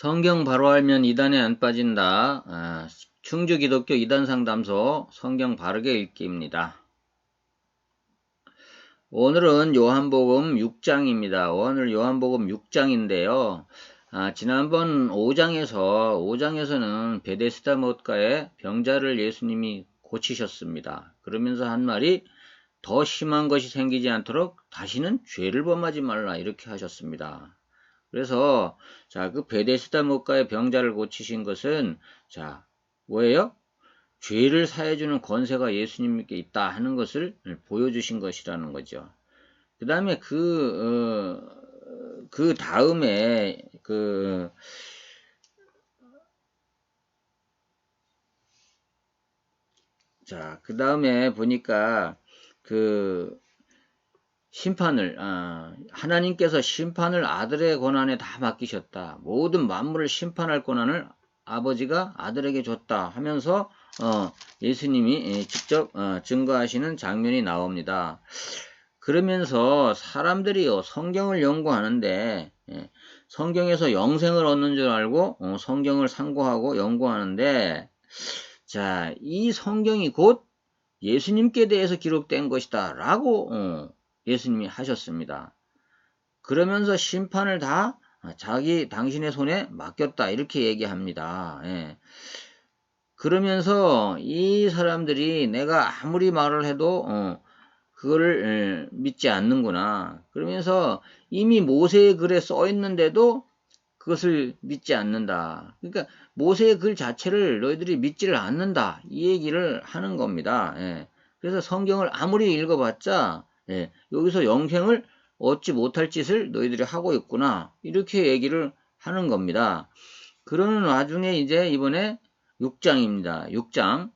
성경 바로 알면 이단에 안 빠진다. 충주 기독교 이단 상담소 성경 바르게 읽기입니다. 오늘은 요한복음 6장입니다. 오늘 요한복음 6장인데요. 지난번 5장에서는 베데스다 못가의 병자를 예수님이 고치셨습니다. 그러면서 한 말이 더 심한 것이 생기지 않도록 다시는 죄를 범하지 말라 이렇게 하셨습니다. 그래서 그 베데스다 못가의 병자를 고치신 것은 뭐예요? 죄를 사해주는 권세가 예수님께 있다 하는 것을 보여주신 것이라는 거죠. 그 다음에 그 다음에 그 다음에 보니까 심판을 하나님께서 심판을 아들의 권한에 다 맡기셨다. 모든 만물을 심판할 권한을 아버지가 아들에게 줬다 하면서 예수님이 직접 증거하시는 장면이 나옵니다. 그러면서 사람들이요 성경을 연구하는데 성경에서 영생을 얻는 줄 알고 성경을 상고하고 연구하는데 이 성경이 곧 예수님께 대해서 기록된 것이다 라고 예수님이 하셨습니다. 그러면서 심판을 다 당신의 손에 맡겼다 이렇게 얘기합니다. 그러면서 이 사람들이 내가 아무리 말을 해도 그거를 믿지 않는구나. 그러면서 이미 모세의 글에 써 있는데도 그것을 믿지 않는다. 그러니까 모세의 글 자체를 너희들이 믿지를 않는다. 이 얘기를 하는 겁니다. 그래서 성경을 아무리 읽어봤자 여기서 영생을 얻지 못할 짓을 너희들이 하고 있구나. 이렇게 얘기를 하는 겁니다. 그러는 와중에 이제 이번에 6장입니다. 6장.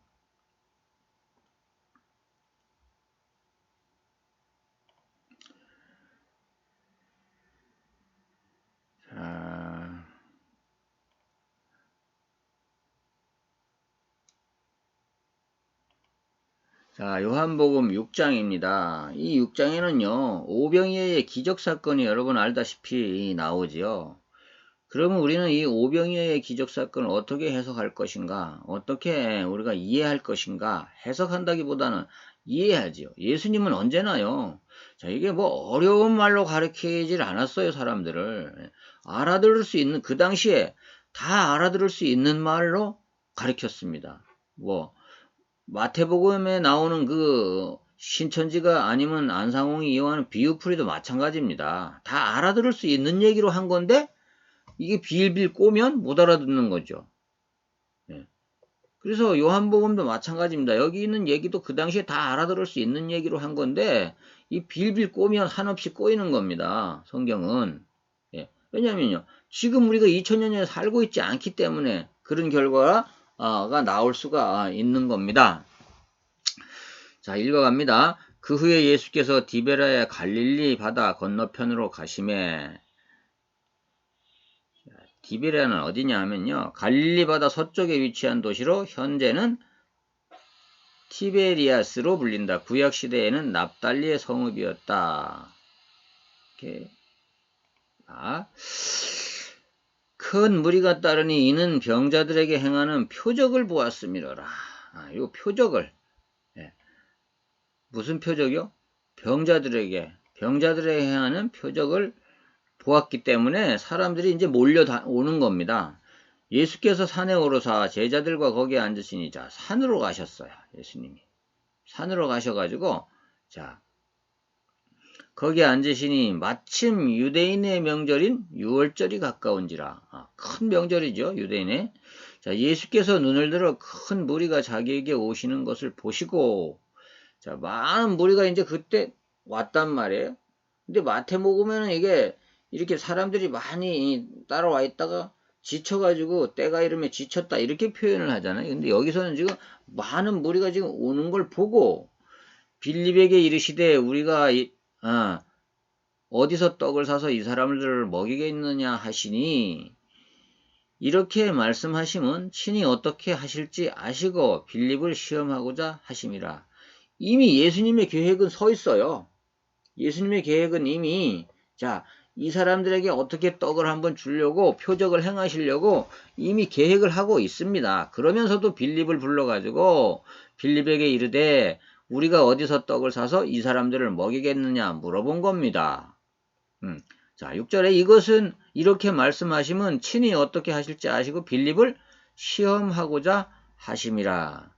요한복음 6장입니다. 이 6장에는요, 오병이어의 기적사건이 여러분 알다시피 나오지요. 그러면 우리는 이 오병이어의 기적사건을 어떻게 해석할 것인가? 어떻게 우리가 이해할 것인가? 해석한다기보다는 이해하지요. 예수님은 언제나요. 이게 뭐 어려운 말로 가르치질 않았어요, 사람들을. 알아들을 수 있는, 그 당시에 다 알아들을 수 있는 말로 가르쳤습니다. 마태복음에 나오는 그 신천지가 아니면 안상홍이 이용하는 비유풀이도 마찬가지입니다. 다 알아들을 수 있는 얘기로 한 건데 이게 빌빌 꼬면 못 알아듣는 거죠. 그래서 요한복음도 마찬가지입니다. 여기 있는 얘기도 그 당시에 다 알아들을 수 있는 얘기로 한 건데 이 빌빌 꼬면 한없이 꼬이는 겁니다. 성경은. 왜냐면요. 지금 우리가 2000년에 살고 있지 않기 때문에 그런 결과가 나올 수가 있는 겁니다. 읽어갑니다. 그 후에 예수께서 디베라의 갈릴리 바다 건너편으로 가시매. 디베라는 어디냐 하면요. 갈릴리 바다 서쪽에 위치한 도시로 현재는 티베리아스로 불린다. 구약 시대에는 납달리의 성읍이었다. 이렇게. 큰 무리가 따르니 이는 병자들에게 행하는 표적을 보았음이로라. 이 표적을. 무슨 표적이요? 병자들에게 행하는 표적을 보았기 때문에 사람들이 이제 몰려오는 겁니다. 예수께서 산에 오르사 제자들과 거기에 앉으시니 산으로 가셨어요. 예수님이. 산으로 가셔가지고 거기에 앉으시니 마침 유대인의 명절인 유월절이 가까운지라. 큰 명절이죠. 유대인의. 예수께서 눈을 들어 큰 무리가 자기에게 오시는 것을 보시고 많은 무리가 이제 그때 왔단 말이에요. 근데 마태복음에는 이게 이렇게 사람들이 많이 따라와 있다가 지쳐가지고 때가 이르면 지쳤다 이렇게 표현을 하잖아요. 근데 여기서는 지금 많은 무리가 지금 오는 걸 보고 빌립에게 이르시되 우리가 어디서 떡을 사서 이 사람들을 먹이겠느냐 하시니 이렇게 말씀하시면 친히 어떻게 하실지 아시고 빌립을 시험하고자 하심이라. 이미 예수님의 계획은 서 있어요. 예수님의 계획은 이미 이 사람들에게 어떻게 떡을 한번 주려고 표적을 행하시려고 이미 계획을 하고 있습니다. 그러면서도 빌립을 불러가지고 빌립에게 이르되 우리가 어디서 떡을 사서 이 사람들을 먹이겠느냐 물어본 겁니다. 자, 6절에 이것은 이렇게 말씀하시면 친히 어떻게 하실지 아시고 빌립을 시험하고자 하심이라.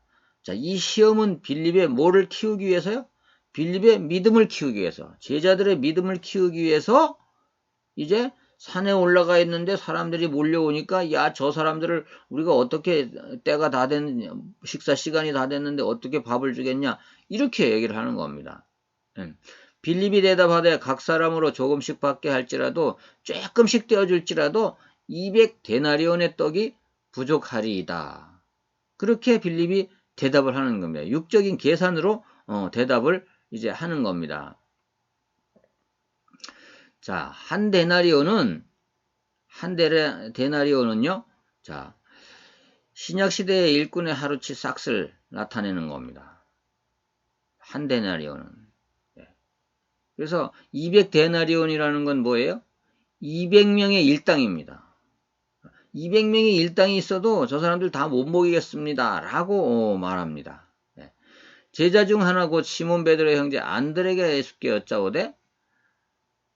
자, 이 시험은 빌립의 뭐를 키우기 위해서요? 빌립의 믿음을 키우기 위해서, 제자들의 믿음을 키우기 위해서 이제 산에 올라가 있는데 사람들이 몰려오니까 야, 저 사람들을 우리가 어떻게 때가 다 됐느냐, 식사 시간이 다 됐는데 어떻게 밥을 주겠냐, 이렇게 얘기를 하는 겁니다. 빌립이 대답하되 각 사람으로 조금씩 받게 할지라도 조금씩 떼어줄지라도 200데나리온의 떡이 부족하리이다. 그렇게 빌립이 대답을 하는 겁니다. 육적인 계산으로 대답을 이제 하는 겁니다. 자, 한 데나리온은요, 자, 신약시대의 일꾼의 하루치 싹스를 나타내는 겁니다. 한 데나리온은. 그래서 200데나리온이라는 건 뭐예요? 200명의 일당입니다. 200명의 일당이 있어도 저 사람들 다 못 먹이겠습니다. 라고 말합니다. 제자 중 하나 곧 시몬 베드로의 형제 안드레가 예수께 여짜오되,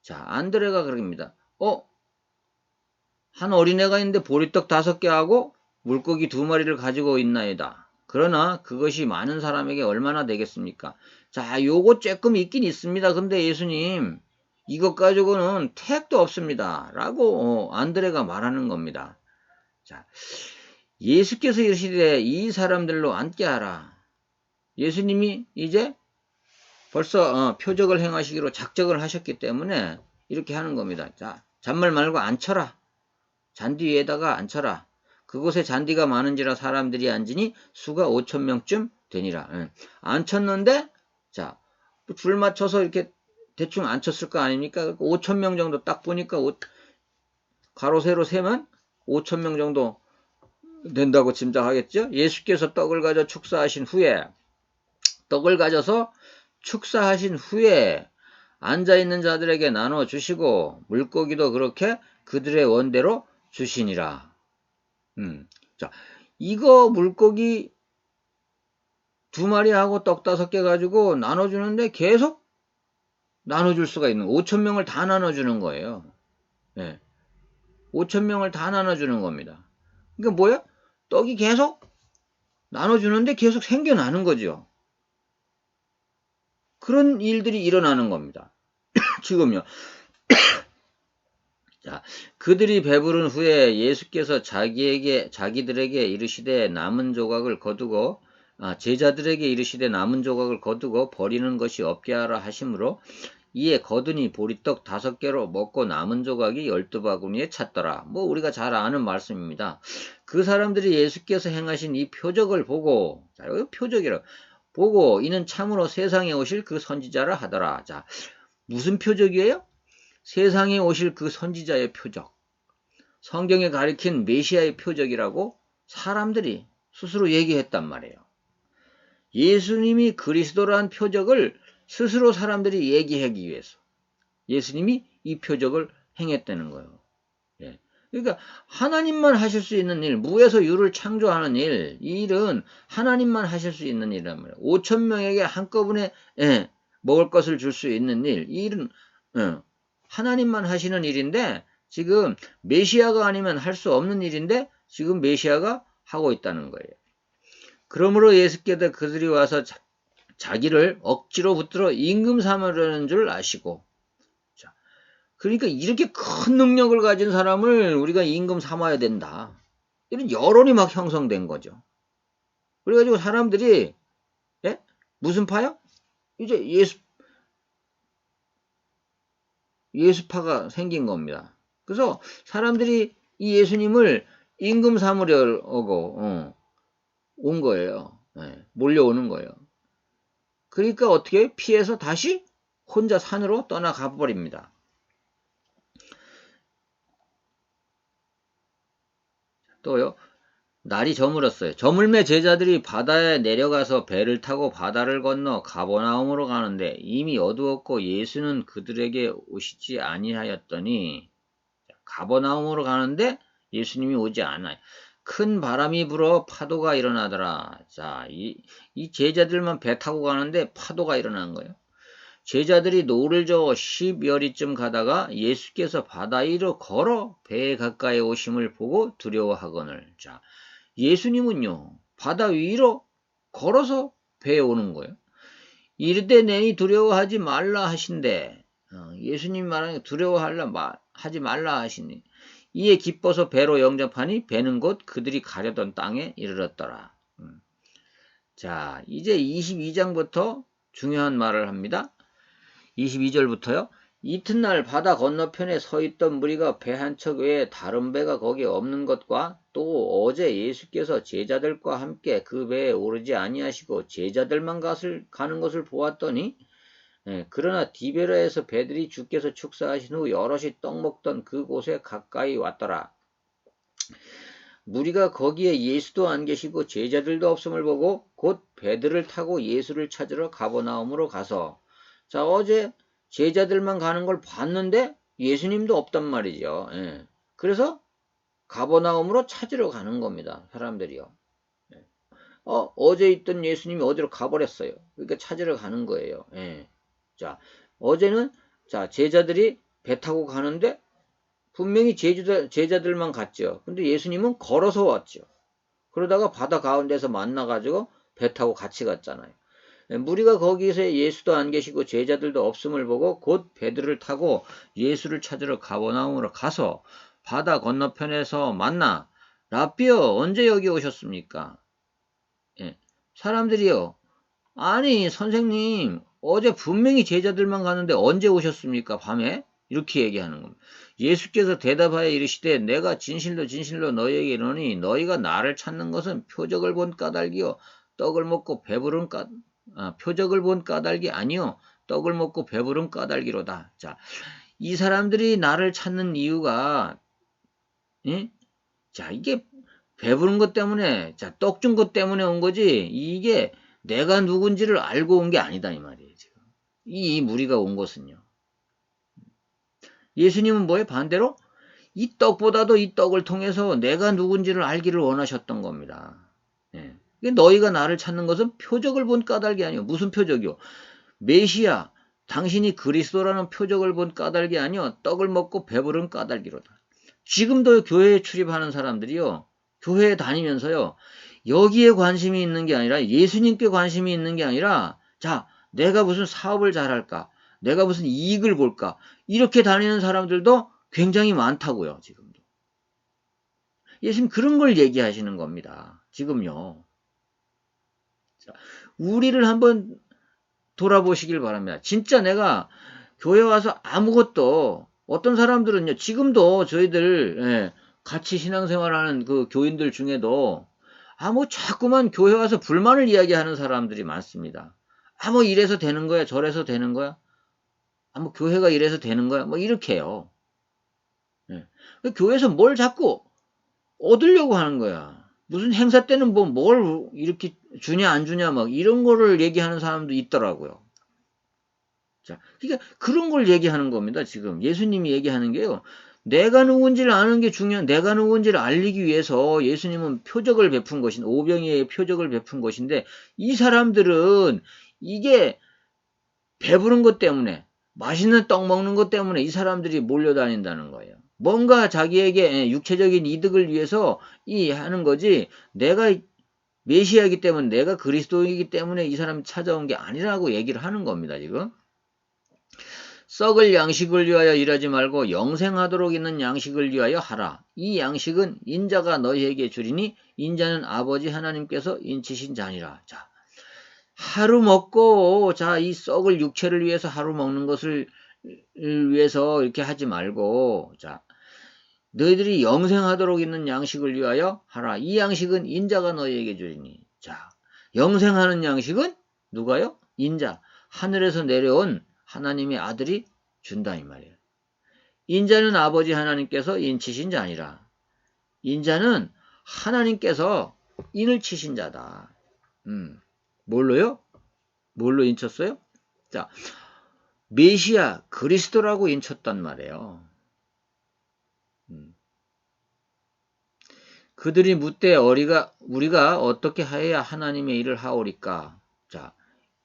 자, 안드레가 그럽니다. 한 어린애가 있는데 보리떡 5개하고 물고기 2마리를 가지고 있나이다. 그러나 그것이 많은 사람에게 얼마나 되겠습니까? 자, 요거 조금 있긴 있습니다. 근데 예수님, 이것 가지고는 택도 없습니다. 라고 안드레가 말하는 겁니다. 자, 예수께서 이르시되 이 사람들로 앉게 하라. 예수님이 이제 벌써 표적을 행하시기로 작정을 하셨기 때문에 이렇게 하는 겁니다. 자, 잔말 말고 앉혀라. 잔디 위에다가 앉혀라. 그곳에 잔디가 많은지라 사람들이 앉으니 수가 5,000명쯤 되니라. 앉혔는데, 자, 줄 맞춰서 이렇게 대충 앉혔을 거 아닙니까? 5,000명 정도 딱 보니까 가로 세로 세면 5,000명 정도 된다고 짐작하겠죠? 예수께서 떡을 가져서 축사하신 후에 앉아있는 자들에게 나눠주시고 물고기도 그렇게 그들의 원대로 주시니라. 자, 이거 물고기 2마리하고 떡 5개 가지고 나눠주는데 계속 나눠줄 수가 있는, 5,000명을 다 나눠주는 거예요. 5,000명을 다 나눠주는 겁니다. 그러니까 뭐야? 떡이 계속 나눠주는데 계속 생겨나는 거죠. 그런 일들이 일어나는 겁니다. 지금요. 자, 그들이 배부른 후에 예수께서 자기들에게 이르시되 남은 조각을 거두고, 제자들에게 이르시되 남은 조각을 거두고 버리는 것이 없게 하라 하심으로 이에 거두니 보리떡 5개로 먹고 남은 조각이 12바구니에 찼더라. 뭐 우리가 잘 아는 말씀입니다. 그 사람들이 예수께서 행하신 이 표적을 보고, 자, 여기 표적이라 보고 이는 참으로 세상에 오실 그 선지자라 하더라. 자, 무슨 표적이에요? 세상에 오실 그 선지자의 표적, 성경에 가리킨 메시아의 표적이라고 사람들이 스스로 얘기했단 말이에요. 예수님이 그리스도라는 표적을 스스로 사람들이 얘기하기 위해서 예수님이 이 표적을 행했다는 거예요. 그러니까 하나님만 하실 수 있는 일, 무에서 유를 창조하는 일, 이 일은 하나님만 하실 수 있는 일이란 말이에요. 5,000명에게 한꺼번에 먹을 것을 줄 수 있는 일, 이 일은 하나님만 하시는 일인데 지금 메시아가 아니면 할 수 없는 일인데 지금 메시아가 하고 있다는 거예요. 그러므로 예수께서 그들이 와서 자기를 억지로 붙들어 임금 삼으려는 줄 아시고, 자, 그러니까 이렇게 큰 능력을 가진 사람을 우리가 임금 삼아야 된다. 이런 여론이 막 형성된 거죠. 그래가지고 사람들이 무슨 파요? 이제 예수파가 생긴 겁니다. 그래서 사람들이 이 예수님을 임금 삼으려고 온 거예요. 몰려오는 거예요. 그러니까 어떻게 피해서 다시 혼자 산으로 떠나가 버립니다. 또요. 날이 저물었어요. 저물매 제자들이 바다에 내려가서 배를 타고 바다를 건너 가버나움으로 가는데 이미 어두웠고 예수는 그들에게 오시지 아니하였더니 가버나움으로 가는데 예수님이 오지 않아요. 큰 바람이 불어 파도가 일어나더라. 자, 이 제자들만 배 타고 가는데 파도가 일어난 거예요. 제자들이 노를 저어 10여리쯤 가다가 예수께서 바다 위로 걸어 배에 가까이 오심을 보고 두려워하거늘. 자, 예수님은요, 바다 위로 걸어서 배에 오는 거예요. 이르되 내니 두려워하지 말라 하신대. 예수님 말하는 하지 말라 하시니. 이에 기뻐서 배로 영접하니 배는 곧 그들이 가려던 땅에 이르렀더라. 자, 이제 22장부터 중요한 말을 합니다. 22절부터요. 이튿날 바다 건너편에 서 있던 무리가 배 한 척 외에 다른 배가 거기 없는 것과 또 어제 예수께서 제자들과 함께 그 배에 오르지 아니하시고 제자들만 가는 것을 보았더니 그러나 디베라에서 배들이 주께서 축사하신 후 여럿이 떡 먹던 그곳에 가까이 왔더라. 무리가 거기에 예수도 안 계시고 제자들도 없음을 보고 곧 배들을 타고 예수를 찾으러 가버나움으로 가서 자 어제 제자들만 가는 걸 봤는데 예수님도 없단 말이죠. 예. 그래서 가버나움으로 찾으러 가는 겁니다. 사람들이요. 예. 어제 있던 예수님이 어디로 가버렸어요. 그러니까 찾으러 가는 거예요. 예. 자, 어제는 자 제자들이 배 타고 가는데 분명히 제자들만 갔죠. 근데 예수님은 걸어서 왔죠. 그러다가 바다 가운데서 만나가지고 배 타고 같이 갔잖아요. 무리가 거기서 예수도 안 계시고 제자들도 없음을 보고 곧 배들을 타고 예수를 찾으러 가버나움으로 가서 바다 건너편에서 만나 라삐어 언제 여기 오셨습니까? 예. 사람들이요. 아니 선생님 어제 분명히 제자들만 가는데 언제 오셨습니까? 밤에? 이렇게 얘기하는 겁니다. 예수께서 대답하여 이르시되 내가 진실로 진실로 너희에게 이르노니 너희가 나를 찾는 것은 표적을 본 까닭이요 떡을 먹고 배부른 표적을 본 까닭이 아니요 떡을 먹고 배부른 까닭이로다. 자, 이 사람들이 나를 찾는 이유가 예? 자, 이게 배부른 것 때문에 자, 떡 준 것 때문에 온 거지 이게 내가 누군지를 알고 온 게 아니다 이 말이에요. 지금 이 무리가 온 것은요. 예수님은 뭐예요? 반대로 이 떡보다도 이 떡을 통해서 내가 누군지를 알기를 원하셨던 겁니다. 예. 너희가 나를 찾는 것은 표적을 본 까닭이 아니요. 무슨 표적이요? 메시아, 당신이 그리스도라는 표적을 본 까닭이 아니요. 떡을 먹고 배부른 까닭이로다. 지금도 교회에 출입하는 사람들이요. 교회에 다니면서요. 여기에 관심이 있는 게 아니라 예수님께 관심이 있는 게 아니라 자, 내가 무슨 사업을 잘할까? 내가 무슨 이익을 볼까? 이렇게 다니는 사람들도 굉장히 많다고요. 지금도. 예수님 그런 걸 얘기하시는 겁니다. 지금요. 자, 우리를 한번 돌아보시길 바랍니다. 진짜 내가 교회 와서 아무것도 어떤 사람들은요. 지금도 저희들 같이 신앙생활하는 그 교인들 중에도 뭐 자꾸만 교회 와서 불만을 이야기하는 사람들이 많습니다. 뭐 이래서 되는 거야 저래서 되는 거야 뭐 교회가 이래서 되는 거야 뭐 이렇게요. 예. 교회에서 뭘 자꾸 얻으려고 하는 거야. 무슨 행사 때는 뭐 뭘 이렇게 주냐 안 주냐 막 이런 거를 얘기하는 사람도 있더라고요. 자, 그러니까 그런 걸 얘기하는 겁니다. 지금 예수님이 얘기하는 게요. 내가 누군지를 아는 게 중요한, 내가 누군지를 알리기 위해서 예수님은 표적을 베푼 것인, 오병이의 표적을 베푼 것인데, 이 사람들은 이게 배부른 것 때문에, 맛있는 떡 먹는 것 때문에 이 사람들이 몰려다닌다는 거예요. 뭔가 자기에게 육체적인 이득을 위해서 하는 거지, 내가 메시아이기 때문에, 내가 그리스도이기 때문에 이 사람이 찾아온 게 아니라고 얘기를 하는 겁니다, 지금. 썩을 양식을 위하여 일하지 말고 영생하도록 있는 양식을 위하여 하라. 이 양식은 인자가 너희에게 주리니 인자는 아버지 하나님께서 인치신 자니라. 자, 하루 먹고 이 썩을 육체를 위해서 하루 먹는 것을 위해서 이렇게 하지 말고 너희들이 영생하도록 있는 양식을 위하여 하라. 이 양식은 인자가 너희에게 주리니. 자, 영생하는 양식은 누가요? 인자. 하늘에서 내려온 하나님의 아들이 준다 이 말이에요. 인자는 아버지 하나님께서 인치신 자니라. 인자는 하나님께서 인을 치신 자다. 뭘로요? 뭘로 인쳤어요? 자, 메시아 그리스도라고 인쳤단 말이에요. 그들이 묻되 우리가 어떻게 하여야 하나님의 일을 하오리까? 자,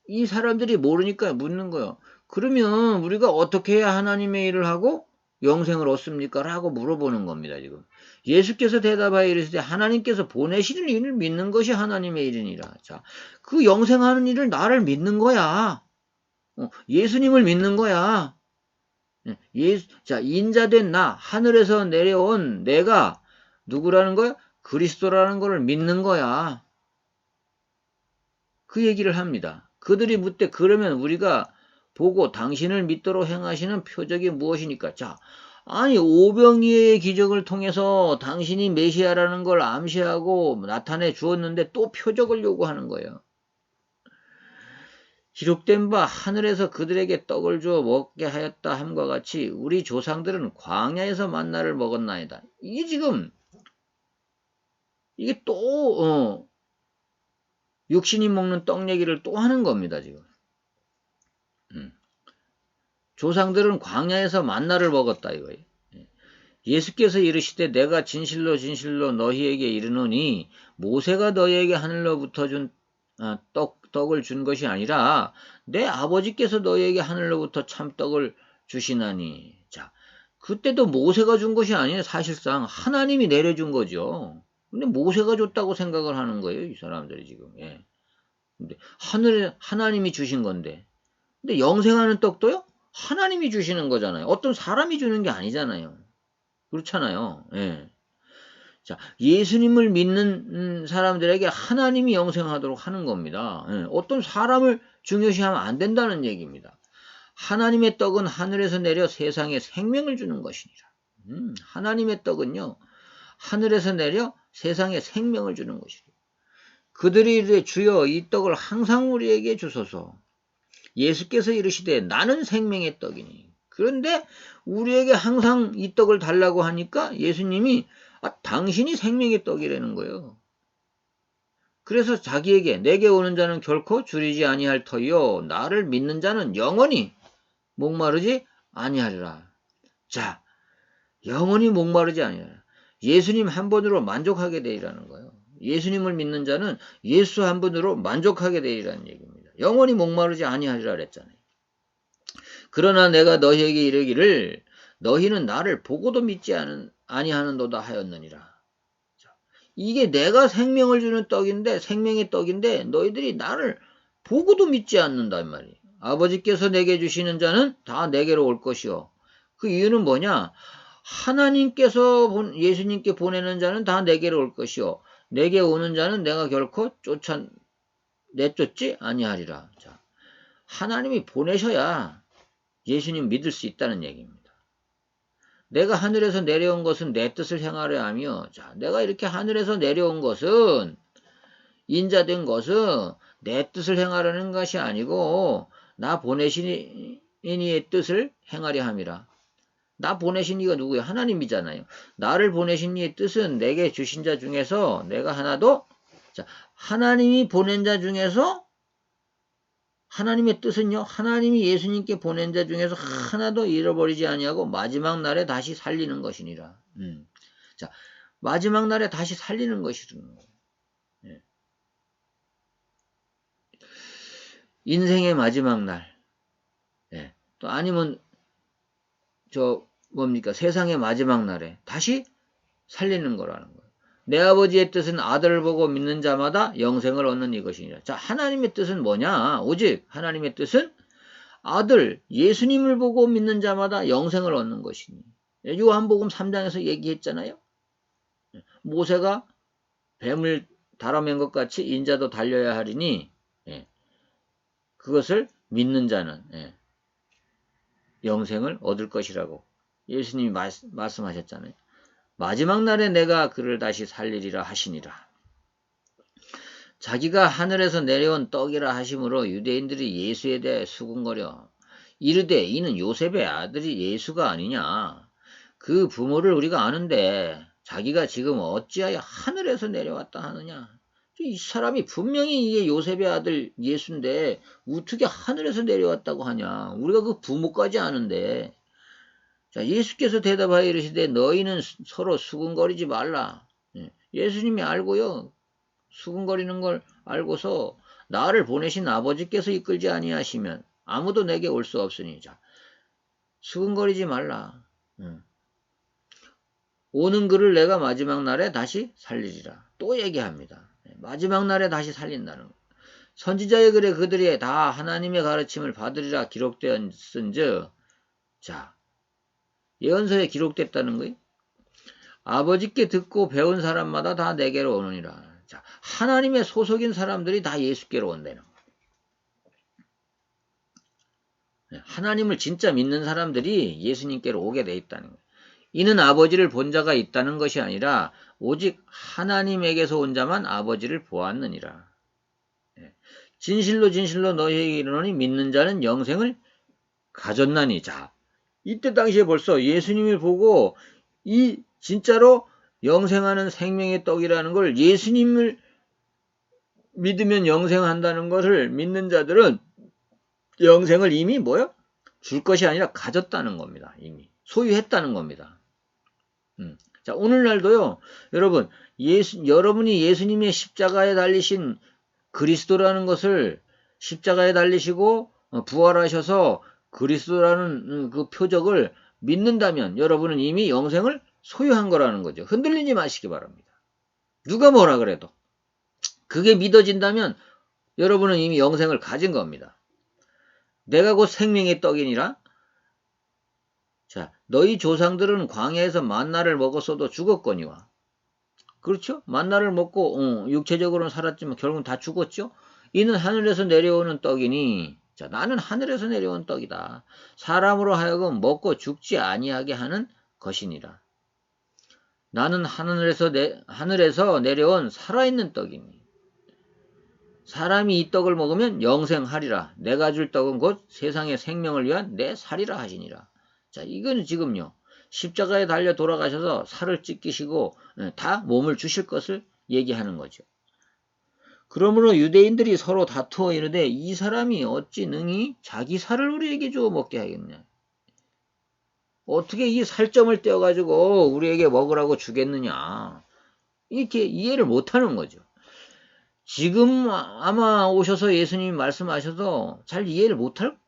이 사람들이 모르니까 묻는 거예요. 그러면 우리가 어떻게 해야 하나님의 일을 하고 영생을 얻습니까? 라고 물어보는 겁니다, 지금. 예수께서 대답하여 이르시되 하나님께서 보내시는 일을 믿는 것이 하나님의 일이니라. 자, 그 영생하는 일을 나를 믿는 거야. 예수님을 믿는 거야. 자, 인자된 나, 하늘에서 내려온 내가 누구라는 거야? 그리스도라는 것을 믿는 거야. 그 얘기를 합니다. 그들이 묻되 그러면 우리가 보고 당신을 믿도록 행하시는 표적이 무엇이니까? 자, 아니 오병이어의 기적을 통해서 당신이 메시아라는 걸 암시하고 나타내 주었는데 또 표적을 요구하는 거예요. 기록된 바 하늘에서 그들에게 떡을 주어 먹게 하였다 함과 같이 우리 조상들은 광야에서 만나를 먹었나이다. 이게 또 육신이 먹는 떡 얘기를 또 하는 겁니다, 지금. 조상들은 광야에서 만나를 먹었다, 이거예요. 예수께서 이르시되 내가 진실로 진실로 너희에게 이르노니 모세가 너희에게 하늘로부터 준 떡을 준 것이 아니라 내 아버지께서 너희에게 하늘로부터 참떡을 주시나니. 자, 그때도 모세가 준 것이 아니에요. 사실상 하나님이 내려준 거죠. 근데 모세가 줬다고 생각을 하는 거예요, 이 사람들이 지금. 예. 근데 하나님이 주신 건데. 근데 영생하는 떡도요? 하나님이 주시는 거잖아요. 어떤 사람이 주는 게 아니잖아요. 그렇잖아요. 예. 자, 예수님을 믿는 사람들에게 하나님이 영생하도록 하는 겁니다. 예. 어떤 사람을 중요시하면 안 된다는 얘기입니다. 하나님의 떡은 하늘에서 내려 세상에 생명을 주는 것이니라. 하나님의 떡은요, 하늘에서 내려 세상에 생명을 주는 것이라. 그들이 이르되 주여 이 떡을 항상 우리에게 주소서. 예수께서 이르시되 나는 생명의 떡이니. 그런데 우리에게 항상 이 떡을 달라고 하니까 예수님이 당신이 생명의 떡이라는 거예요. 그래서 자기에게 내게 오는 자는 결코 줄이지 아니할 터이요 나를 믿는 자는 영원히 목마르지 아니하리라. 자, 영원히 목마르지 아니하리라. 예수님 한 번으로 만족하게 되리라는 거예요. 예수님을 믿는 자는 예수 한 분으로 만족하게 되리라는 얘기입니다. 영원히 목마르지 아니하리라 그랬잖아요. 그러나 내가 너희에게 이르기를 너희는 나를 보고도 믿지 아니하는도다 하였느니라. 이게 내가 생명을 주는 떡인데 생명의 떡인데 너희들이 나를 보고도 믿지 않는단 말이에요. 아버지께서 내게 주시는 자는 다 내게로 올 것이요. 그 이유는 뭐냐? 하나님께서 예수님께 보내는 자는 다 내게로 올 것이요. 내게 오는 자는 내가 결코 내쫓지 아니하리라. 자, 하나님이 보내셔야 예수님 믿을 수 있다는 얘기입니다. 내가 하늘에서 내려온 것은 내 뜻을 행하려 하며, 자, 내가 이렇게 하늘에서 내려온 것은, 인자된 것은 내 뜻을 행하려는 것이 아니고, 나 보내신 이의 뜻을 행하려 함이라. 나 보내신 이가 누구예요? 하나님이잖아요. 나를 보내신 이의 뜻은 내게 주신 자 중에서 내가 하나도, 자, 하나님이 보낸 자 중에서 하나님의 뜻은요. 하나님이 예수님께 보낸 자 중에서 하나도 잃어버리지 아니하고 마지막 날에 다시 살리는 것이니라. 자, 마지막 날에 다시 살리는 것이라는 거예요. 예. 인생의 마지막 날. 예. 또 아니면 세상의 마지막 날에 다시 살리는 거라는 거예요. 내 아버지의 뜻은 아들을 보고 믿는 자마다 영생을 얻는 이것이니라. 자, 하나님의 뜻은 뭐냐? 오직 하나님의 뜻은 아들 예수님을 보고 믿는 자마다 영생을 얻는 것이니. 요한복음 3장에서 얘기했잖아요. 모세가 뱀을 달아맨 것 같이 인자도 달려야 하리니 그것을 믿는 자는 영생을 얻을 것이라고 예수님이 말씀하셨잖아요. 마지막 날에 내가 그를 다시 살리리라 하시니라. 자기가 하늘에서 내려온 떡이라 하심으로 유대인들이 예수에 대해 수군거려 이르되 이는 요셉의 아들이 예수가 아니냐. 그 부모를 우리가 아는데, 자기가 지금 어찌하여 하늘에서 내려왔다 하느냐. 이 사람이 분명히 이게 요셉의 아들 예수인데 어떻게 하늘에서 내려왔다고 하냐. 우리가 그 부모까지 아는데. 자, 예수께서 대답하여 이르시되 너희는 서로 수군거리지 말라. 예수님이 알고요. 수군거리는 걸 알고서 나를 보내신 아버지께서 이끌지 아니하시면 아무도 내게 올 수 없으니. 자, 수군거리지 말라. 오는 그를 내가 마지막 날에 다시 살리리라. 또 얘기합니다. 마지막 날에 다시 살린다는 거. 선지자의 글에 그들이 다 하나님의 가르침을 받으리라 기록되었은즉, 자, 예언서에 기록됐다는 거예요. 아버지께 듣고 배운 사람마다 다 내게로 오느니라. 자, 하나님의 소속인 사람들이 다 예수께로 온다는 거예요. 하나님을 진짜 믿는 사람들이 예수님께로 오게 돼 있다는 거예요. 이는 아버지를 본 자가 있다는 것이 아니라 오직 하나님에게서 온 자만 아버지를 보았느니라. 진실로 진실로 너희에게 이르노니 믿는 자는 영생을 가졌나니. 자, 이때 당시에 벌써 예수님을 보고 이 진짜로 영생하는 생명의 떡이라는 걸, 예수님을 믿으면 영생한다는 것을 믿는 자들은 영생을 이미 뭐요? 줄 것이 아니라 가졌다는 겁니다. 이미 소유했다는 겁니다. 자, 오늘날도요, 여러분, 여러분이 예수님의 십자가에 달리신 그리스도라는 것을, 십자가에 달리시고 부활하셔서 그리스도라는 그 표적을 믿는다면 여러분은 이미 영생을 소유한 거라는 거죠. 흔들리지 마시기 바랍니다. 누가 뭐라 그래도 그게 믿어진다면 여러분은 이미 영생을 가진 겁니다. 내가 곧 생명의 떡이니라. 자, 너희 조상들은 광야에서 만나를 먹었어도 죽었거니와. 그렇죠? 만나를 먹고 육체적으로는 살았지만 결국은 다 죽었죠? 이는 하늘에서 내려오는 떡이니. 자, 나는 하늘에서 내려온 떡이다. 사람으로 하여금 먹고 죽지 아니하게 하는 것이니라. 나는 하늘에서 내려온 살아있는 떡이니. 사람이 이 떡을 먹으면 영생하리라. 내가 줄 떡은 곧 세상의 생명을 위한 내 살이라 하시니라. 자, 이건 지금요, 십자가에 달려 돌아가셔서 살을 찢기시고 다 몸을 주실 것을 얘기하는 거죠. 그러므로 유대인들이 서로 다투어 이르되 이 사람이 어찌 능히 자기 살을 우리에게 주어 먹게 하겠냐. 어떻게 이 살점을 떼어가지고 우리에게 먹으라고 주겠느냐. 이렇게 이해를 못하는 거죠. 지금 아마 오셔서 예수님이 말씀하셔도 잘 이해를 못할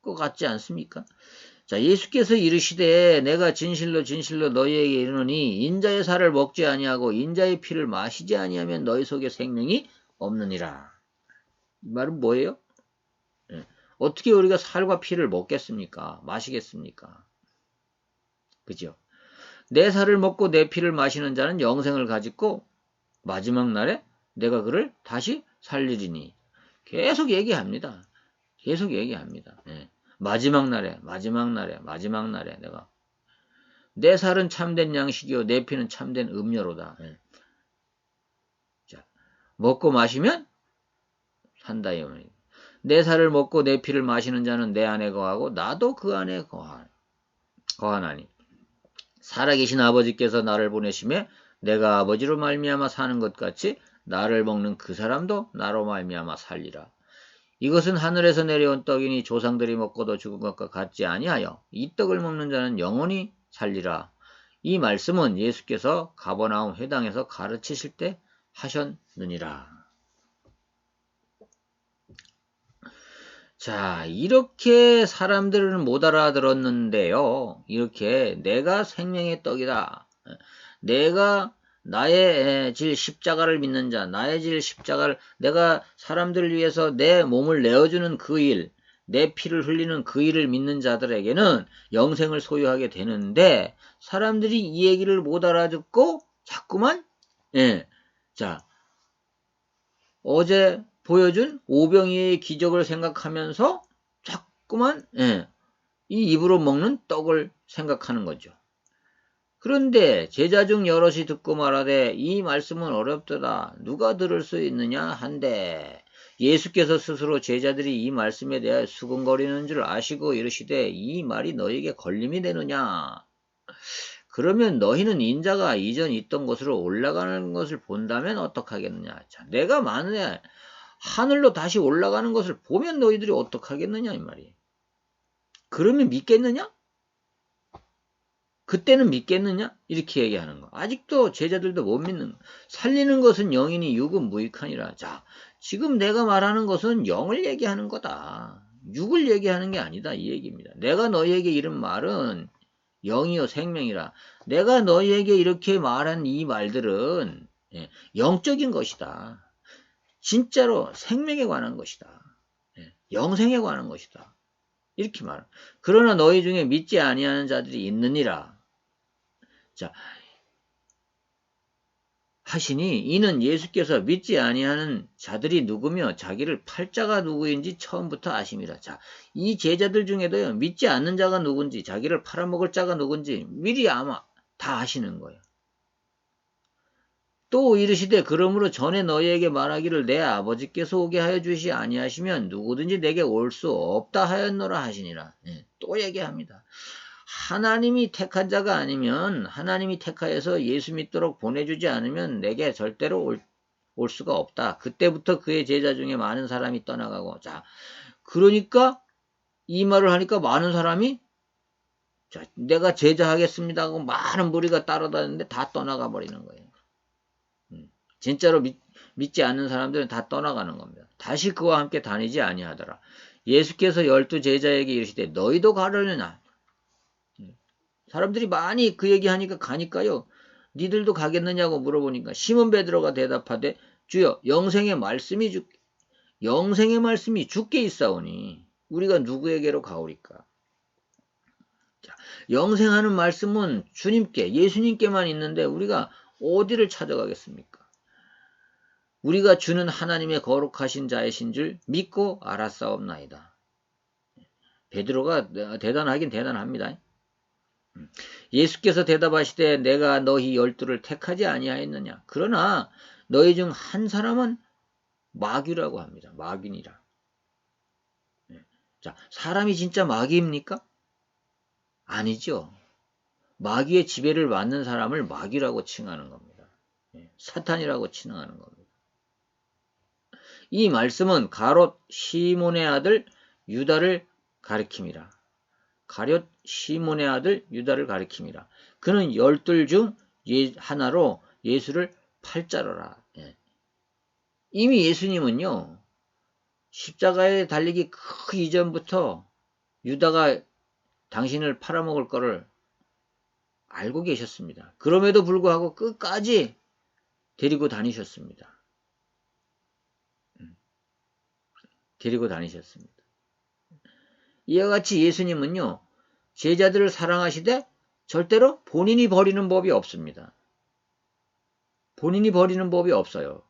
것 같지 않습니까? 자, 예수께서 이르시되 내가 진실로 진실로 너희에게 이르노니 인자의 살을 먹지 아니하고 인자의 피를 마시지 아니하면 너희 속에 생명이 없느니라. 이 말은 뭐예요? 어떻게 우리가 살과 피를 먹겠습니까? 마시겠습니까? 그죠? 내 살을 먹고 내 피를 마시는 자는 영생을 가지고 마지막 날에 내가 그를 다시 살리리니. 계속 얘기합니다. 계속 얘기합니다. 마지막 날에 내가 내 살은 참된 양식이요 내 피는 참된 음료로다. 자, 먹고 마시면 산다. 내 살을 먹고 내 피를 마시는 자는 내 안에 거하고 나도 그 안에 거하나니. 살아계신 아버지께서 나를 보내심에 내가 아버지로 말미암아 사는 것 같이 나를 먹는 그 사람도 나로 말미암아 살리라. 이것은 하늘에서 내려온 떡이니 조상들이 먹고도 죽은 것과 같지 아니하여 이 떡을 먹는 자는 영원히 살리라. 이 말씀은 예수께서 가버나움 회당에서 가르치실 때 하셨느니라. 자, 이렇게 사람들은 못 알아들었는데요. 이렇게 내가 생명의 떡이다. 내가 나의 질 십자가를 믿는 자, 나의 질 십자가를, 내가 사람들을 위해서 내 몸을 내어주는 그 일, 내 피를 흘리는 그 일을 믿는 자들에게는 영생을 소유하게 되는데, 사람들이 이 얘기를 못 알아듣고 자꾸만 자, 어제 보여준 오병이의 기적을 생각하면서 자꾸만 이 입으로 먹는 떡을 생각하는 거죠. 그런데 제자 중 여럿이 듣고 말하되 이 말씀은 어렵도다. 누가 들을 수 있느냐 한데 예수께서 스스로 제자들이 이 말씀에 대하여 수근거리는 줄 아시고 이르시되 이 말이 너에게 걸림이 되느냐. 그러면 너희는 인자가 이전 있던 곳으로 올라가는 것을 본다면 어떡하겠느냐. 자, 내가 만약에 하늘로 다시 올라가는 것을 보면 너희들이 어떡하겠느냐 이 말이에요. 그러면 믿겠느냐? 그때는 믿겠느냐? 이렇게 얘기하는 거. 아직도 제자들도 못 믿는 거. 살리는 것은 영이니 육은 무익하니라. 자, 지금 내가 말하는 것은 영을 얘기하는 거다. 육을 얘기하는 게 아니다 이 얘기입니다. 내가 너희에게 이런 말은 영이요 생명이라. 내가 너희에게 이렇게 말한 이 말들은 영적인 것이다. 진짜로 생명에 관한 것이다. 영생에 관한 것이다. 이렇게 말합니다. 그러나 너희 중에 믿지 아니하는 자들이 있느니라. 자, 하시니 이는 예수께서 믿지 아니하는 자들이 누구며 자기를 팔 자가 누구인지 처음부터 아심이라. 자, 이 제자들 중에도요, 믿지 않는 자가 누군지, 자기를 팔아먹을 자가 누군지 미리 아마 다 아시는 거예요. 또 이르시되 그러므로 전에 너희에게 말하기를 내 아버지께서 오게 하여 주시 아니하시면 누구든지 내게 올 수 없다 하였노라 하시니라. 또 얘기합니다. 하나님이 택한 자가 아니면 하나님이 택하여서 예수 믿도록 보내주지 않으면 내게 절대로 올 수가 없다. 그때부터 그의 제자 중에 많은 사람이 떠나가고. 자, 그러니까 이 말을 하니까 많은 사람이 자, 내가 제자하겠습니다 하고 많은 무리가 따라다니는데 다 떠나가 버리는 거예요. 진짜로 믿지 않는 사람들은 다 떠나가는 겁니다. 다시 그와 함께 다니지 아니하더라. 예수께서 12 제자에게 이르시되 너희도 가려느냐. 사람들이 많이 그 얘기하니까 가니까요. 니들도 가겠느냐고 물어보니까 시몬 베드로가 대답하되 주여 영생의 말씀이 주께 있사오니 우리가 누구에게로 가오리까. 자, 영생하는 말씀은 주님께 예수님께만 있는데 우리가 어디를 찾아가겠습니까? 우리가 주는 하나님의 거룩하신 자이신 줄 믿고 알았사옵나이다. 베드로가 대단하긴 대단합니다. 예수께서 대답하시되 내가 너희 12를 택하지 아니하였느냐. 그러나 너희 중 한 사람은 마귀라고 합니다. 마귀니라. 자, 사람이 진짜 마귀입니까? 아니죠. 마귀의 지배를 받는 사람을 마귀라고 칭하는 겁니다. 사탄이라고 칭하는 겁니다. 이 말씀은 가롯 시몬의 아들 유다를 가리킴이라. 가롯 시몬의 아들 유다를 가리킴이라. 그는 12 중 하나로 예수를 팔자로라. 이미 예수님은요. 십자가에 달리기 그 이전부터 유다가 당신을 팔아먹을 거를 알고 계셨습니다. 그럼에도 불구하고 끝까지 데리고 다니셨습니다. 데리고 다니셨습니다. 이와 같이 예수님은요. 제자들을 사랑하시되 절대로 본인이 버리는 법이 없습니다. 본인이 버리는 법이 없어요.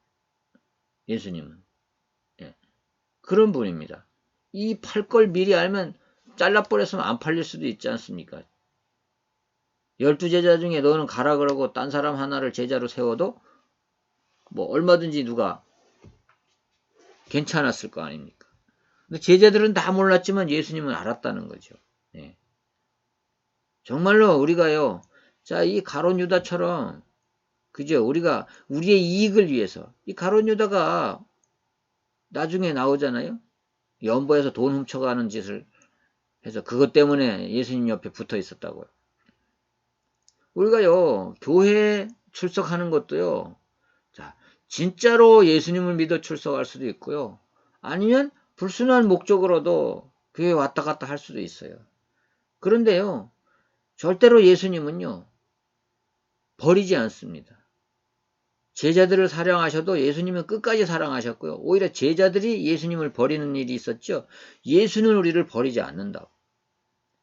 예수님은. 그런 분입니다. 이 팔 걸 미리 알면 잘라버렸으면 안 팔릴 수도 있지 않습니까? 12 제자 중에 너는 가라 그러고 딴 사람 하나를 제자로 세워도 뭐 얼마든지 누가 괜찮았을 거 아닙니까? 근데 제자들은 다 몰랐지만 예수님은 알았다는 거죠. 정말로 우리가요, 자, 이 가룟 유다처럼, 그죠? 우리가 우리의 이익을 위해서, 이 가룟 유다가 나중에 나오잖아요? 연보에서 돈 훔쳐가는 짓을 해서 그것 때문에 예수님 옆에 붙어 있었다고요. 우리가요, 교회에 출석하는 것도요, 자, 진짜로 예수님을 믿어 출석할 수도 있고요. 아니면 불순한 목적으로도 교회에 왔다 갔다 할 수도 있어요. 그런데요, 절대로 예수님은요, 버리지 않습니다. 제자들을 사랑하셔도 예수님은 끝까지 사랑하셨고요. 오히려 제자들이 예수님을 버리는 일이 있었죠. 예수는 우리를 버리지 않는다고.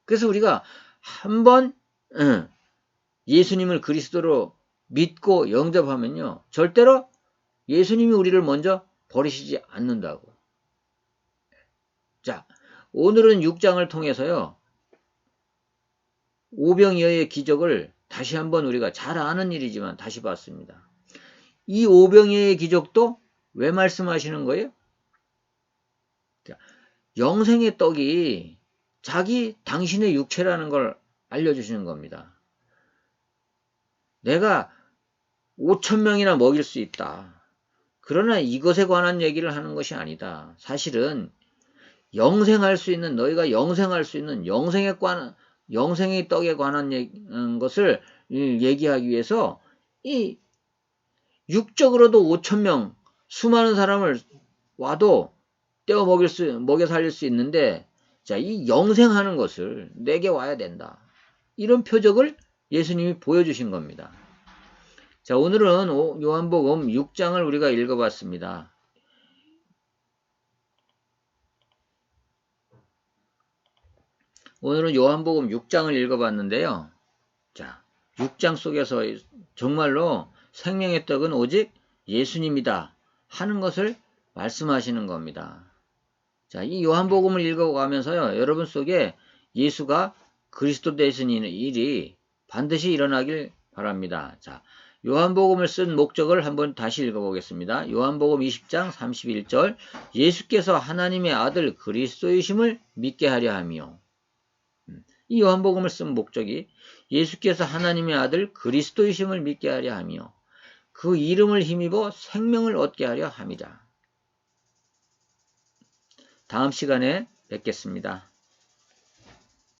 그래서 우리가 한번 예수님을 그리스도로 믿고 영접하면요. 절대로 예수님이 우리를 먼저 버리시지 않는다고. 자, 오늘은 6장을 통해서요. 오병이어의 기적을 다시 한번 우리가 잘 아는 일이지만 다시 봤습니다. 이 오병이어의 기적도 왜 말씀하시는 거예요? 영생의 떡이 당신의 육체라는 걸 알려주시는 겁니다. 내가 5,000명이나 먹일 수 있다. 그러나 이것에 관한 얘기를 하는 것이 아니다. 사실은 영생할 수 있는, 너희가 영생할 수 있는 영생의 떡에 관한 것을 얘기하기 위해서 이 육적으로도 5,000명 수많은 사람을 와도 먹여 살릴 수 있는데, 자, 이 영생하는 것을 내게 와야 된다. 이런 표적을 예수님이 보여주신 겁니다. 자, 오늘은 요한복음 6장을 우리가 읽어봤습니다. 오늘은 요한복음 6장을 읽어봤는데요. 자, 6장 속에서 정말로 생명의 떡은 오직 예수님이다 하는 것을 말씀하시는 겁니다. 자, 이 요한복음을 읽어가면서요, 여러분 속에 예수가 그리스도 되시는 일이 반드시 일어나길 바랍니다. 자, 요한복음을 쓴 목적을 한번 다시 읽어보겠습니다. 요한복음 20장 31절, 예수께서 하나님의 아들 그리스도이심을 믿게 하려 하며, 이 요한복음을 쓴 목적이 예수께서 하나님의 아들 그리스도이심을 믿게 하려 하며 그 이름을 힘입어 생명을 얻게 하려 함이라. 다음 시간에 뵙겠습니다.